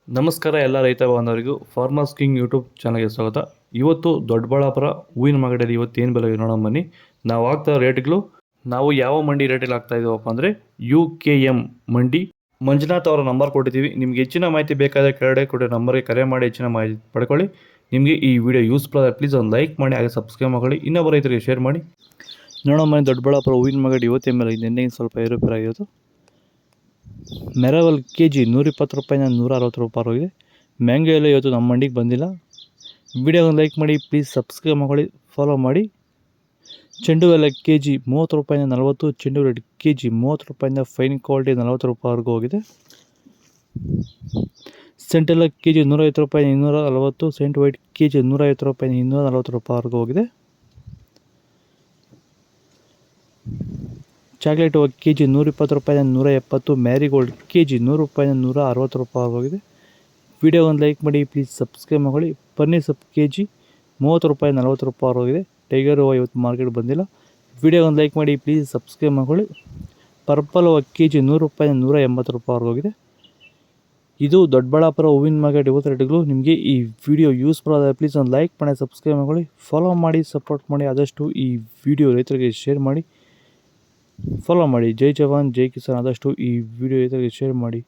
ನಮಸ್ಕಾರ ಎಲ್ಲ ರೈತ ಬಾಂಧವರಿಗೂ ಫಾರ್ಮರ್ಸ್ ಕಿಂಗ್ ಯೂಟ್ಯೂಬ್ ಚಾನಲ್ಗೆ ಸ್ವಾಗತ. ಇವತ್ತು ದೊಡ್ಡಬಳ್ಳಾಪುರ ಹೂವಿನ ಮಾರ್ಕೆಟಲ್ಲಿ ಇವತ್ತು ಏನು ಬೆಲೆ ನೋಡೋಣ ಬನ್ನಿ. ನಾವು ಆಗ್ತಾ ರೇಟ್ಗಳು ನಾವು ಯಾವ ಮಂಡಿ ರೇಟಲ್ಲಿ ಆಗ್ತಾ ಇದ್ದೀವಪ್ಪ ಅಂದರೆ UKM ಮಂಡಿ. ಮಂಜುನಾಥ್ ಅವರ ನಂಬರ್ ಕೊಟ್ಟಿದ್ದೀವಿ. ನಿಮ್ಗೆ ಹೆಚ್ಚಿನ ಮಾಹಿತಿ ಬೇಕಾದರೆ ಕೆಳಗಡೆ ಕೊಟ್ಟೆ ನಂಬರ್ಗೆ ಕರೆ ಮಾಡಿ ಹೆಚ್ಚಿನ ಮಾಹಿತಿ ಪಡ್ಕೊಳ್ಳಿ. ನಿಮಗೆ ಈ ವಿಡಿಯೋ ಯೂಸ್ಫುಲ್ ಆದರೆ ಪ್ಲೀಸ್ ಒಂದು ಲೈಕ್ ಮಾಡಿ, ಹಾಗೆ ಸಬ್ಸ್ಕ್ರೈಬ್ ಮಾಡಿ, ಇನ್ನೊಬ್ಬ ರೈತರಿಗೆ ಶೇರ್ ಮಾಡಿ. ನೋಡೋಣ ಬನ್ನಿ, ದೊಡ್ಡಬಳ್ಳಾಪುರ ಹೂವಿನ ಮಾರ್ಕೆಟ್ ಇವತ್ತೇ ಮೇಲೆ ನಿನ್ನೆ ಸ್ವಲ್ಪ ಏರುಪೇರಾಗಿರೋದು. ಮೆರವಲ್ KG 120 ರೂಪಾಯಿಂದ 160 ರೂಪಾಯಿ ಹೋಗಿದೆ. ಮ್ಯಾಂಗೋ ಎಲ್ಲ ಇವತ್ತು ನಮ್ಮ ಮಂಡಿಗೆ ಬಂದಿಲ್ಲ. ವಿಡಿಯೋಗೊಂದು ಲೈಕ್ ಮಾಡಿ, ಪ್ಲೀಸ್ ಸಬ್ಸ್ಕ್ರೈಬ್ ಮಾಡಿ, ಫಾಲೋ ಮಾಡಿ. ಚೆಂಡು ಎಲ್ಲ KG 30 ರೂಪಾಯಿಂದ 40, ಚೆಂಡು ರೆಡ್ KG 30 ರೂಪಾಯಿಂದ ಫೈನ್ ಕ್ವಾಲಿಟಿ 40 ರೂಪಾಯಿವರೆಗೂ ಹೋಗಿದೆ. ಸೆಂಟೆಲ್ಲ KG 150 ರೂಪಾಯಿಂದ 240, ಸೆಂಟ್ ವೈಟ್ KG 150 ರೂಪಾಯಿಂದ 240 ರೂಪಾಯಿವರೆಗೂ ಹೋಗಿದೆ. ಚಾಕ್ಲೇಟ್ KG 120 ರೂಪಾಯಿಂದ 170, ಮ್ಯಾರಿಗೋಲ್ಡ್ KG 100 ರೂಪಾಯಿಂದ 160 ರೂಪಾಯಿ ಹೋಗಿದೆ. ವಿಡಿಯೋ ಒಂದು ಲೈಕ್ ಮಾಡಿ, ಪ್ಲೀಸ್ ಸಬ್ಸ್ಕ್ರೈಬ್ ಮಾಡಿ. ಪನ್ನೀರ್ ಸೊಪ್ಪು KG 30 ರೂಪಾಯಿ 40 ರೂಪಾಯಿ ಹೋಗಿದೆ. ಟೈಗರ್ ಹೂವು ಇವತ್ತು ಮಾರ್ಕೆಟ್ ಬಂದಿಲ್ಲ. ವಿಡಿಯೋ ಒಂದು ಲೈಕ್ ಮಾಡಿ, ಪ್ಲೀಸ್ ಸಬ್ಸ್ಕ್ರೈಬ್ ಮಾಡಿ. ಪರ್ಪಲ್ ಹೂವು KG 100 ರೂಪಾಯಿಂದ 180 ರೂಪಾಯಿ ಹೋಗಿದೆ. ಇದು ದೊಡ್ಡಬಳ್ಳಾಪುರ ಹೂವಿನ ಮಾರ್ಕೆಟ್ ಇವತ್ತು ರೇಟ್ಗಳು. ನಿಮಗೆ ಈ ವಿಡಿಯೋ ಯೂಸ್ಫುಲ್ ಆದರೆ ಪ್ಲೀಸ್ ಒಂದು ಲೈಕ್ ಮಾಡಿ, ಸಬ್ಸ್ಕ್ರೈಬ್ ಮಾಡಿ, ಫಾಲೋ ಮಾಡಿ, ಸಪೋರ್ಟ್ ಮಾಡಿ. ಆದಷ್ಟು ಈ ವಿಡಿಯೋ ರೈತರಿಗೆ ಶೇರ್ ಮಾಡಿ, ಫಾಲೋ ಮಾಡಿ. ಜೈ ಜವಾನ್ ಜೈ ಕಿಸಾನ್. ಆದಷ್ಟು ಈ ವಿಡಿಯೋ ರೈತರಿಗೆ ಶೇರ್ ಮಾಡಿ.